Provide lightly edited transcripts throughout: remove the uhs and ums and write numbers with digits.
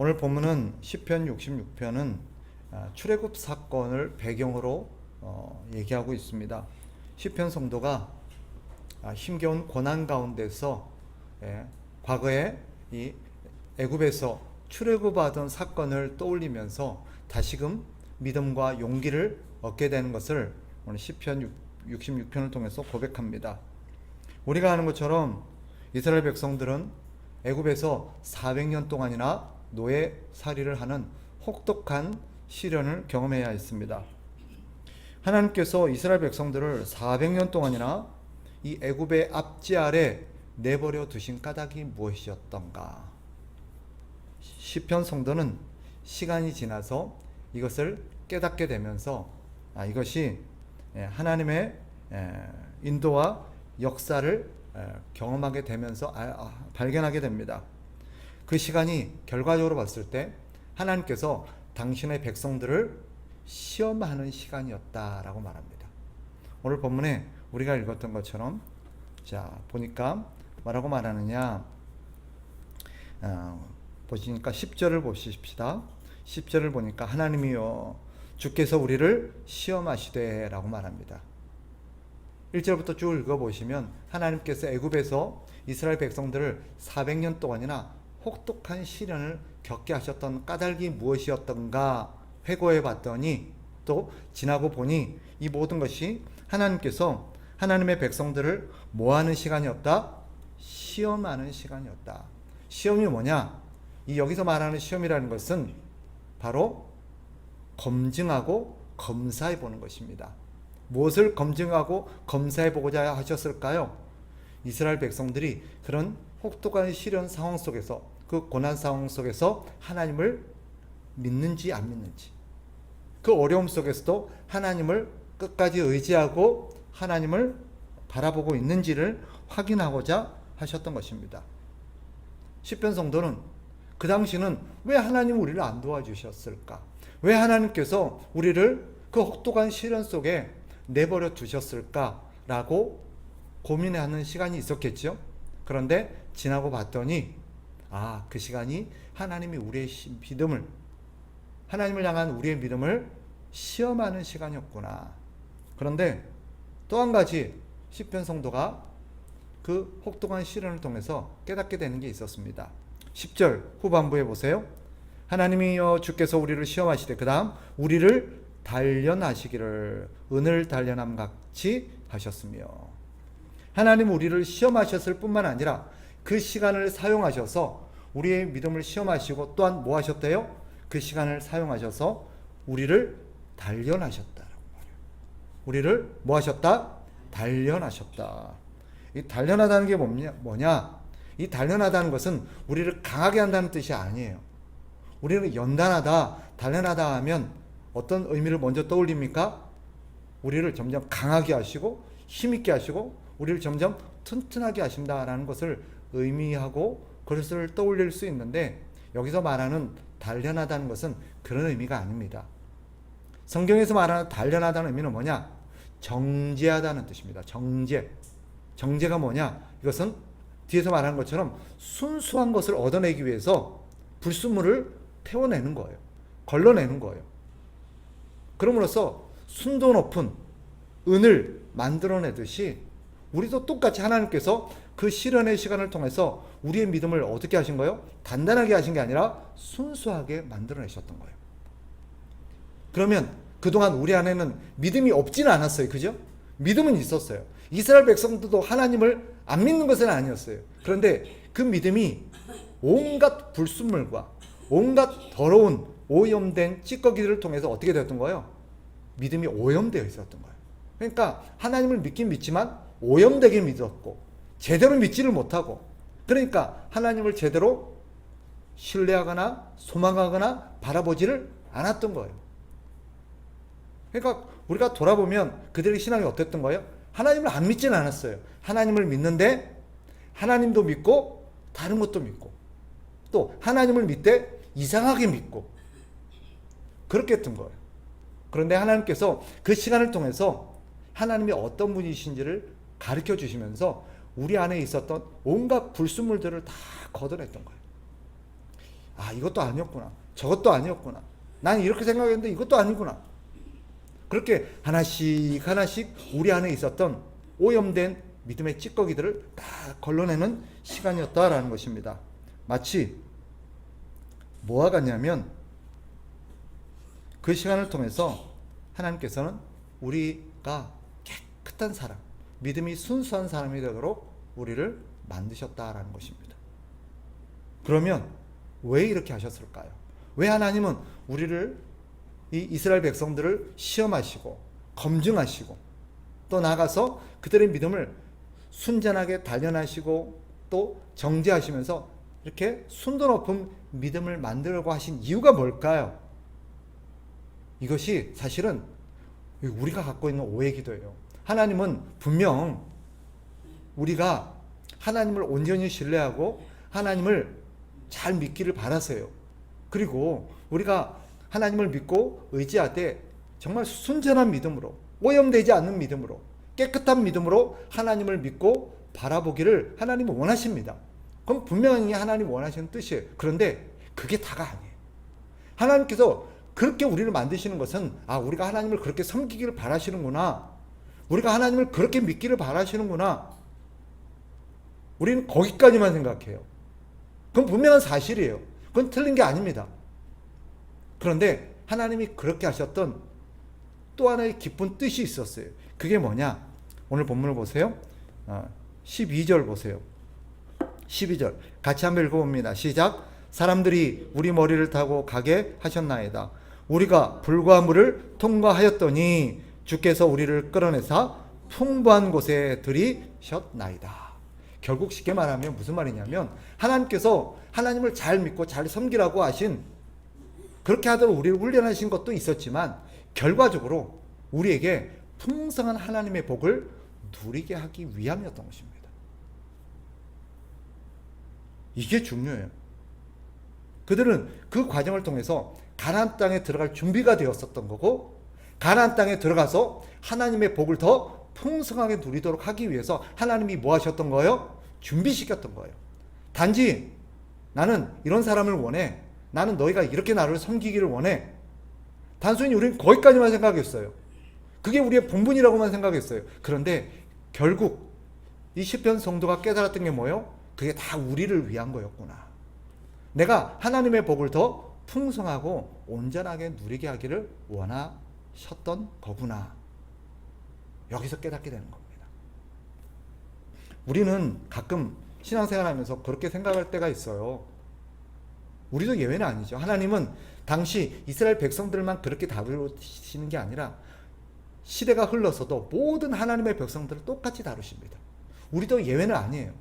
오늘 본문은 시편 66편은 출애굽 사건을 배경으로 얘기하고 있습니다. 시편 성도가 힘겨운 고난 가운데서 과거에 이 애굽에서 출애굽하던 사건을 떠올리면서 다시금 믿음과 용기를 얻게 되는 것을 오늘 시편 66편을 통해서 고백합니다. 우리가 아는 것처럼 이스라엘 백성들은 애굽에서 400년 동안이나 노예살이를 하는 혹독한 시련을 경험해야 했습니다. 하나님께서 이스라엘 백성들을 400년 동안이나 이 애굽의 압제 아래 내버려 두신 까닭이 무엇이었던가? 시편 성도는 시간이 지나서 이것을 깨닫게 되면서 이것이 하나님의 인도와 역사를 경험하게 되면서 발견하게 됩니다. 그 시간이 결과적으로 봤을 때 하나님께서 당신의 백성들을 시험하는 시간이었다라고 말합니다. 오늘 본문에 우리가 읽었던 것처럼 보니까 뭐라고 말하느냐, 보시니까 10절을 보십시다. 10절을 보니까 하나님이여 주께서 우리를 시험하시되 라고 말합니다. 1절부터 쭉 읽어보시면 하나님께서 애굽에서 이스라엘 백성들을 400년 동안이나 혹독한 시련을 겪게 하셨던 까닭이 무엇이었던가 회고해 봤더니, 또 지나고 보니 이 모든 것이 하나님께서 하나님의 백성들을 뭐하는 시간이었다? 시험하는 시간이었다. 시험이 뭐냐? 이 여기서 말하는 시험이라는 것은 바로 검증하고 검사해 보는 것입니다. 무엇을 검증하고 검사해 보고자 하셨을까요? 이스라엘 백성들이 그런 혹독한 시련 상황 속에서, 그 고난 상황 속에서 하나님을 믿는지 안 믿는지, 그 어려움 속에서도 하나님을 끝까지 의지하고 하나님을 바라보고 있는지를 확인하고자 하셨던 것입니다. 시편 성도는 그 당시는 왜 하나님 우리를 안 도와주셨을까? 왜 하나님께서 우리를 그 혹독한 시련 속에 내버려 두셨을까라고 고민하는 시간이 있었겠죠. 그런데 지나고 봤더니 그 시간이 하나님이 우리의 믿음을, 하나님을 향한 우리의 믿음을 시험하는 시간이었구나. 그런데 또 한 가지 시편 성도가 그 혹독한 시련을 통해서 깨닫게 되는 게 있었습니다. 10절 후반부에 보세요. 하나님이여 주께서 우리를 시험하시되, 그 다음 우리를 단련하시기를 은을 단련함 같이 하셨으며, 하나님 우리를 시험하셨을 뿐만 아니라 그 시간을 사용하셔서 우리의 믿음을 시험하시고 또한 뭐 하셨대요? 그 시간을 사용하셔서 우리를 단련하셨다라고 말해요. 우리를 뭐 하셨다? 단련하셨다. 이 단련하다는 게 뭐냐? 이 단련하다는 것은 우리를 강하게 한다는 뜻이 아니에요. 우리는 연단하다, 단련하다 하면 어떤 의미를 먼저 떠올립니까? 우리를 점점 강하게 하시고 힘있게 하시고 우리를 점점 튼튼하게 하신다라는 것을 의미하고 그것을 떠올릴 수 있는데, 여기서 말하는 단련하다는 것은 그런 의미가 아닙니다. 성경에서 말하는 단련하다는 의미는 뭐냐? 정죄하다는 뜻입니다. 정죄가 뭐냐? 이것은 뒤에서 말한 것처럼 순수한 것을 얻어내기 위해서 불순물을 태워내는 거예요. 걸러내는 거예요. 그럼으로써 순도 높은 은을 만들어내듯이 우리도 똑같이 하나님께서 그 시련의 시간을 통해서 우리의 믿음을 어떻게 하신 거예요? 단단하게 하신 게 아니라 순수하게 만들어내셨던 거예요. 그러면 그동안 우리 안에는 믿음이 없지는 않았어요. 그죠? 믿음은 있었어요. 이스라엘 백성들도 하나님을 안 믿는 것은 아니었어요. 그런데 그 믿음이 온갖 불순물과 온갖 더러운 오염된 찌꺼기들을 통해서 어떻게 되었던 거예요? 믿음이 오염되어 있었던 거예요. 그러니까 하나님을 믿긴 믿지만 오염되게 믿었고 제대로 믿지를 못하고, 그러니까 하나님을 제대로 신뢰하거나 소망하거나 바라보지를 않았던 거예요. 그러니까 우리가 돌아보면 그들의 신앙이 어땠던 거예요? 하나님을 안 믿지는 않았어요. 하나님을 믿는데 하나님도 믿고 다른 것도 믿고, 또 하나님을 믿되 이상하게 믿고, 그렇게 했던 거예요. 그런데 하나님께서 그 시간을 통해서 하나님이 어떤 분이신지를 가르쳐 주시면서 우리 안에 있었던 온갖 불순물들을 다 걷어냈던 거예요. 아, 이것도 아니었구나. 저것도 아니었구나. 난 이렇게 생각했는데 이것도 아니구나. 그렇게 하나씩 하나씩 우리 안에 있었던 오염된 믿음의 찌꺼기들을 다 걸러내는 시간이었다라는 것입니다. 마치 뭐와 같냐면 그 시간을 통해서 하나님께서는 우리가 깨끗한 사람, 믿음이 순수한 사람이 되도록 우리를 만드셨다라는 것입니다. 그러면 왜 이렇게 하셨을까요? 왜 하나님은 우리를, 이 이스라엘 백성들을 시험하시고 검증하시고 또 나아가서 그들의 믿음을 순전하게 단련하시고 또 정죄하시면서 이렇게 순도 높은 믿음을 만들려고 하신 이유가 뭘까요? 이것이 사실은 우리가 갖고 있는 오해이기도 해요. 하나님은 분명 우리가 하나님을 온전히 신뢰하고 하나님을 잘 믿기를 바라세요. 그리고 우리가 하나님을 믿고 의지할 때 정말 순전한 믿음으로, 오염되지 않는 믿음으로, 깨끗한 믿음으로 하나님을 믿고 바라보기를 하나님은 원하십니다. 그럼 분명히 하나님 원하시는 뜻이에요. 그런데 그게 다가 아니에요. 하나님께서 그렇게 우리를 만드시는 것은, 아, 우리가 하나님을 그렇게 섬기기를 바라시는구나, 우리가 하나님을 그렇게 믿기를 바라시는구나, 우리는 거기까지만 생각해요. 그건 분명한 사실이에요. 그건 틀린 게 아닙니다. 그런데 하나님이 그렇게 하셨던 또 하나의 깊은 뜻이 있었어요. 그게 뭐냐? 오늘 본문을 보세요. 12절 보세요. 12절 같이 한번 읽어봅니다. 시작. 사람들이 우리 머리를 타고 가게 하셨나이다. 우리가 불과 물을 통과하였더니 주께서 우리를 끌어내사 풍부한 곳에 들이셨나이다. 결국 쉽게 말하면 무슨 말이냐면 하나님께서 하나님을 잘 믿고 잘 섬기라고 하신, 그렇게 하도록 우리를 훈련하신 것도 있었지만 결과적으로 우리에게 풍성한 하나님의 복을 누리게 하기 위함이었던 것입니다. 이게 중요해요. 그들은 그 과정을 통해서 가나안 땅에 들어갈 준비가 되었었던 거고, 가나안 땅에 들어가서 하나님의 복을 더 풍성하게 누리도록 하기 위해서 하나님이 뭐 하셨던 거예요? 준비시켰던 거예요. 단지 나는 이런 사람을 원해, 나는 너희가 이렇게 나를 섬기기를 원해, 단순히 우리는 거기까지만 생각했어요. 그게 우리의 본분이라고만 생각했어요. 그런데 결국 이 시편 성도가 깨달았던 게 뭐예요? 그게 다 우리를 위한 거였구나. 내가 하나님의 복을 더 풍성하고 온전하게 누리게 하기를 원하셨던 거구나. 여기서 깨닫게 되는 겁니다. 우리는 가끔 신앙생활하면서 그렇게 생각할 때가 있어요. 우리도 예외는 아니죠. 하나님은 당시 이스라엘 백성들만 그렇게 다루시는 게 아니라 시대가 흘러서도 모든 하나님의 백성들을 똑같이 다루십니다. 우리도 예외는 아니에요.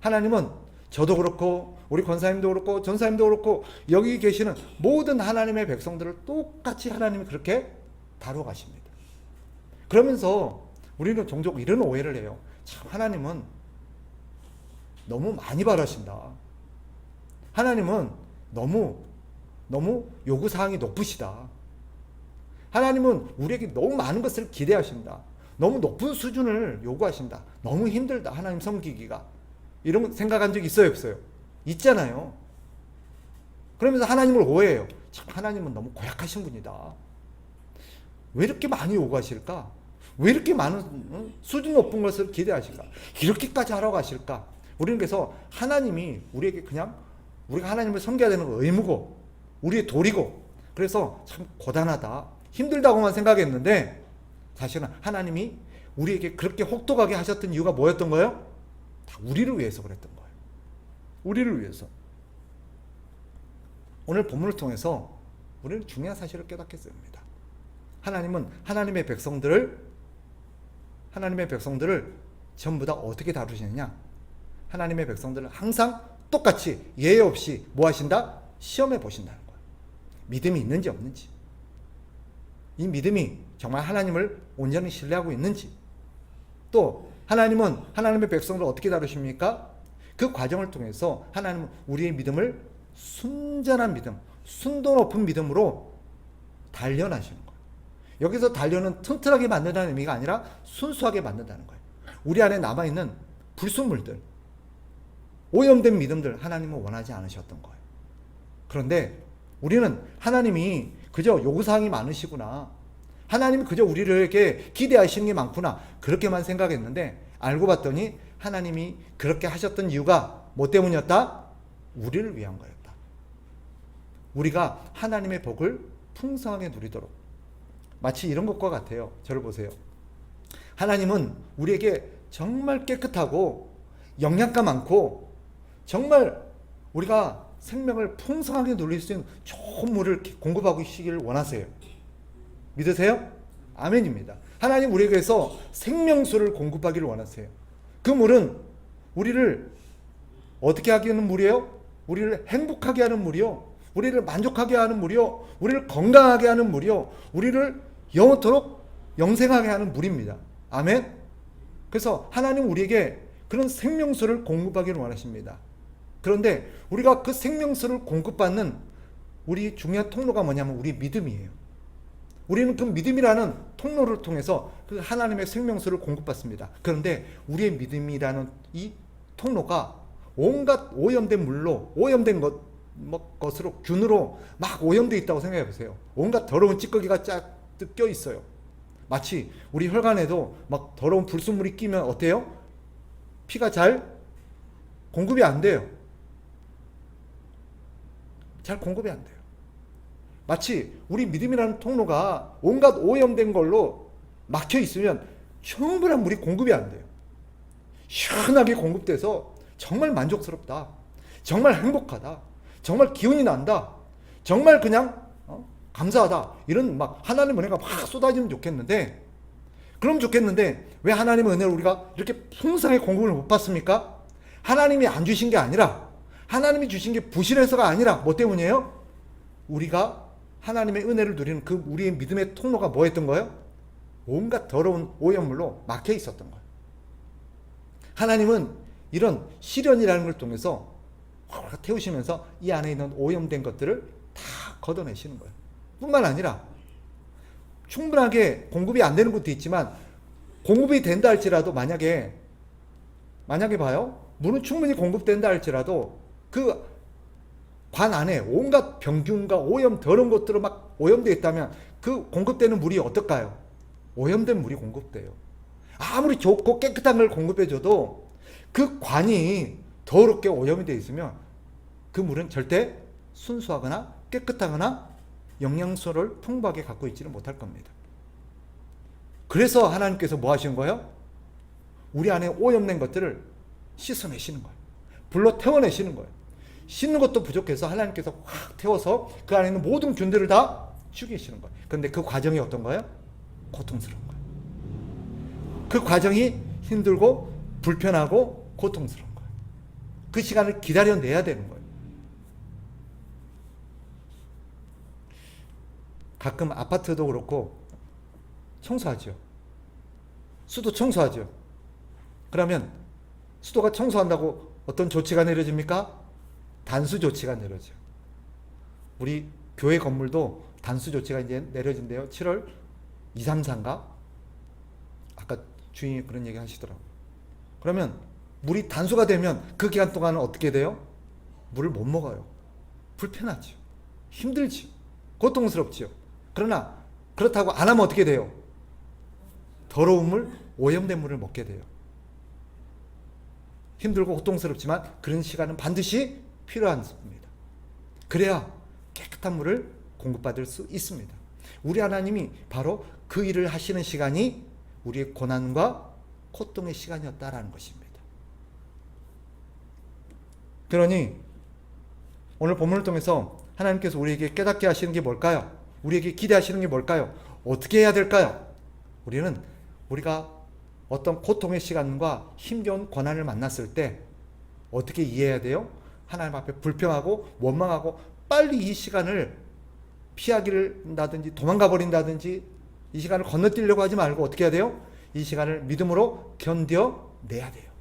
하나님은 저도 그렇고 우리 권사님도 그렇고 전사님도 그렇고 여기 계시는 모든 하나님의 백성들을 똑같이 하나님이 그렇게 다루어 가십니다. 그러면서 우리는 종종 이런 오해를 해요. 참, 하나님은 너무 많이 바라신다. 하나님은 너무 요구사항이 높으시다. 하나님은 우리에게 너무 많은 것을 기대하신다. 너무 높은 수준을 요구하신다. 너무 힘들다, 하나님 섬기기가. 이런 생각한 적 있어요, 없어요? 있잖아요. 그러면서 하나님을 오해해요. 참, 하나님은 너무 고약하신 분이다. 왜 이렇게 많이 요구하실까? 왜 이렇게 많은 수준 높은 것을 기대하실까? 이렇게까지 하라고 하실까? 우리는 그래서 하나님이 우리에게 그냥 우리가 하나님을 섬겨야 되는 거 의무고 우리의 도리고, 그래서 참 고단하다, 힘들다고만 생각했는데 사실은 하나님이 우리에게 그렇게 혹독하게 하셨던 이유가 뭐였던 거예요? 다 우리를 위해서 그랬던 거예요. 우리를 위해서. 오늘 본문을 통해서 우리는 중요한 사실을 깨닫게 됩니다. 하나님은 하나님의 백성들을 전부 다 어떻게 다루시느냐? 하나님의 백성들을 항상 똑같이 예외 없이 뭐 하신다? 시험해 보신다는 거예요. 믿음이 있는지 없는지, 이 믿음이 정말 하나님을 온전히 신뢰하고 있는지, 또 하나님은 하나님의 백성들을 어떻게 다루십니까? 그 과정을 통해서 하나님은 우리의 믿음을 순전한 믿음, 순도 높은 믿음으로 단련하시는 거예요. 여기서 단련은 튼튼하게 만든다는 의미가 아니라 순수하게 만든다는 거예요. 우리 안에 남아있는 불순물들, 오염된 믿음들 하나님은 원하지 않으셨던 거예요. 그런데 우리는 하나님이 그저 요구사항이 많으시구나, 하나님이 그저 우리에게 기대하시는 게 많구나, 그렇게만 생각했는데 알고 봤더니 하나님이 그렇게 하셨던 이유가 뭐 때문이었다? 우리를 위한 거였다. 우리가 하나님의 복을 풍성하게 누리도록. 마치 이런 것과 같아요. 저를 보세요. 하나님은 우리에게 정말 깨끗하고 영양가 많고 정말 우리가 생명을 풍성하게 누릴 수 있는 좋은 물을 공급하고 계시기를 원하세요. 믿으세요? 아멘입니다. 하나님 우리에게서 생명수를 공급하기를 원하세요. 그 물은 우리를 어떻게 하게 하는 물이에요? 우리를 행복하게 하는 물이요, 우리를 만족하게 하는 물이요, 우리를 건강하게 하는 물이요, 우리를 영원토록 영생하게 하는 물입니다. 아멘. 그래서 하나님 우리에게 그런 생명수를 공급하기를 원하십니다. 그런데 우리가 그 생명수를 공급받는 우리 중요한 통로가 뭐냐면 우리 믿음이에요. 우리는 그 믿음이라는 통로를 통해서 그 하나님의 생명수를 공급받습니다. 그런데 우리의 믿음이라는 이 통로가 온갖 오염된 물로, 오염된 것으로, 균으로 막 오염되어 있다고 생각해 보세요. 온갖 더러운 찌꺼기가 쫙 껴 있어요. 마치 우리 혈관에도 막 더러운 불순물이 끼면 어때요? 피가 잘 공급이 안 돼요. 잘 공급이 안 돼요. 마치 우리 믿음이라는 통로가 온갖 오염된 걸로 막혀 있으면 충분한 물이 공급이 안 돼요. 시원하게 공급돼서 정말 만족스럽다, 정말 행복하다, 정말 기운이 난다, 정말 그냥 감사하다, 이런 막 하나님의 은혜가 막 쏟아지면 좋겠는데, 그럼 좋겠는데 왜 하나님의 은혜를 우리가 이렇게 풍성하게 공급을 못 받습니까? 하나님이 안 주신 게 아니라, 하나님이 주신 게 부실해서가 아니라 뭐 때문이에요? 우리가 하나님의 은혜를 누리는 그 우리의 믿음의 통로가 뭐였던 거예요? 온갖 더러운 오염물로 막혀 있었던 거예요. 하나님은 이런 시련이라는 걸 통해서 태우시면서 이 안에 있는 오염된 것들을 다 걷어내시는 거예요. 뿐만 아니라 충분하게 공급이 안 되는 것도 있지만, 공급이 된다 할지라도 만약에 봐요, 물은 충분히 공급된다 할지라도 그 관 안에 온갖 병균과 오염, 더러운 것들로 막 오염되어 있다면 그 공급되는 물이 어떨까요? 오염된 물이 공급돼요. 아무리 좋고 깨끗한 걸 공급해줘도 그 관이 더럽게 오염이 되어 있으면 그 물은 절대 순수하거나 깨끗하거나 영양소를 풍부하게 갖고 있지는 못할 겁니다. 그래서 하나님께서 뭐 하시는 거예요? 우리 안에 오염된 것들을 씻어내시는 거예요. 불로 태워내시는 거예요. 씻는 것도 부족해서 하나님께서 확 태워서 그 안에 있는 모든 균들을 다 죽이시는 거예요. 그런데 그 과정이 어떤 거예요? 고통스러운 거예요. 그 과정이 힘들고 불편하고 고통스러운 거예요. 그 시간을 기다려내야 되는 거예요. 가끔 아파트도 그렇고 청소하죠. 수도 청소하죠. 그러면 수도가 청소한다고 어떤 조치가 내려집니까? 단수 조치가 내려져. 우리 교회 건물도 단수 조치가 이제 내려진대요. 7월 2, 3, 4인가? 아까 주인이 그런 얘기 하시더라고요. 그러면 물이 단수가 되면 그 기간 동안은 어떻게 돼요? 물을 못 먹어요. 불편하죠. 힘들죠. 고통스럽죠. 그러나 그렇다고 안 하면 어떻게 돼요? 더러운 물, 오염된 물을 먹게 돼요. 힘들고 고통스럽지만 그런 시간은 반드시 필요한 겁니다. 그래야 깨끗한 물을 공급받을 수 있습니다. 우리 하나님이 바로 그 일을 하시는 시간이 우리의 고난과 고통의 시간이었다라는 것입니다. 그러니 오늘 본문을 통해서 하나님께서 우리에게 깨닫게 하시는 게 뭘까요? 우리에게 기대하시는 게 뭘까요? 어떻게 해야 될까요? 우리가 어떤 고통의 시간과 힘겨운 고난을 만났을 때 어떻게 이해해야 돼요? 하나님 앞에 불평하고 원망하고 빨리 이 시간을 피하기를 도망가 버린다든지 이 시간을 건너뛰려고 하지 말고 어떻게 해야 돼요? 이 시간을 믿음으로 견뎌내야 돼요.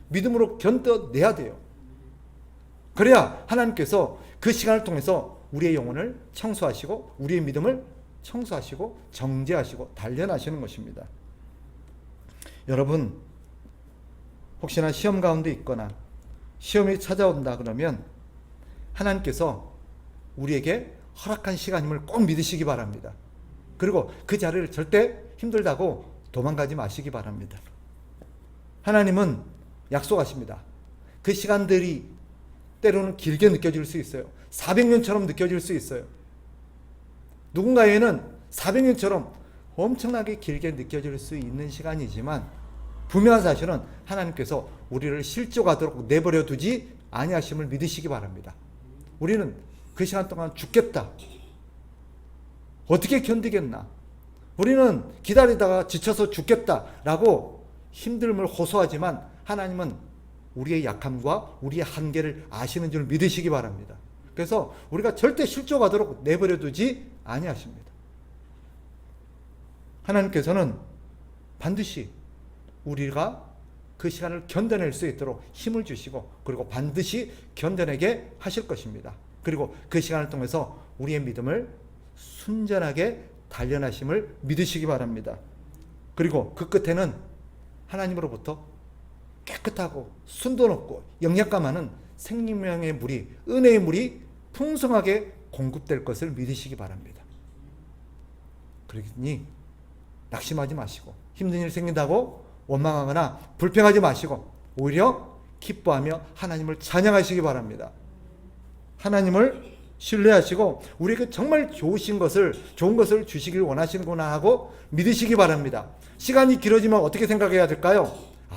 믿음으로 견뎌내야 돼요. 그래야 하나님께서 그 시간을 통해서 우리의 영혼을 청소하시고 우리의 믿음을 청소하시고 정죄하시고 단련하시는 것입니다. 여러분, 혹시나 시험 가운데 있거나 시험이 찾아온다 그러면 하나님께서 우리에게 허락한 시간임을 꼭 믿으시기 바랍니다. 그리고 그 자리를 절대 힘들다고 도망가지 마시기 바랍니다. 하나님은 약속하십니다. 그 시간들이 때로는 길게 느껴질 수 있어요. 400년처럼 느껴질 수 있어요. 누군가에게는 400년처럼 엄청나게 길게 느껴질 수 있는 시간이지만 분명한 사실은 하나님께서 우리를 실족하도록 내버려 두지 아니하심을 믿으시기 바랍니다. 우리는 그 시간 동안 죽겠다, 어떻게 견디겠나, 우리는 기다리다가 지쳐서 죽겠다라고 힘듦을 호소하지만 하나님은 우리의 약함과 우리의 한계를 아시는 줄 믿으시기 바랍니다. 그래서 우리가 절대 실족하도록 내버려 두지 아니하십니다. 하나님께서는 반드시 우리가 그 시간을 견뎌낼 수 있도록 힘을 주시고 그리고 반드시 견뎌내게 하실 것입니다. 그리고 그 시간을 통해서 우리의 믿음을 순전하게 단련하심을 믿으시기 바랍니다. 그리고 그 끝에는 하나님으로부터 깨끗하고 순도 높고 영양가 많은 생명의 물이, 은혜의 물이 풍성하게 공급될 것을 믿으시기 바랍니다. 그러니 낙심하지 마시고 힘든 일 생긴다고 원망하거나 불평하지 마시고 오히려 기뻐하며 하나님을 찬양하시기 바랍니다. 하나님을 신뢰하시고 우리에게 정말 좋은 것을 주시길 원하시는구나 하고 믿으시기 바랍니다. 시간이 길어지면 어떻게 생각해야 될까요?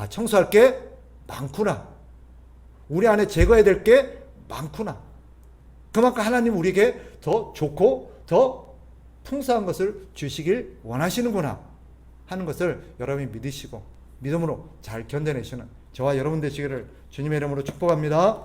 청소할 게 많구나. 우리 안에 제거해야 될 게 많구나. 그만큼 하나님 우리에게 더 좋고 더 풍성한 것을 주시길 원하시는구나 하는 것을 여러분이 믿으시고 믿음으로 잘 견뎌내시는 저와 여러분 되시기를 주님의 이름으로 축복합니다.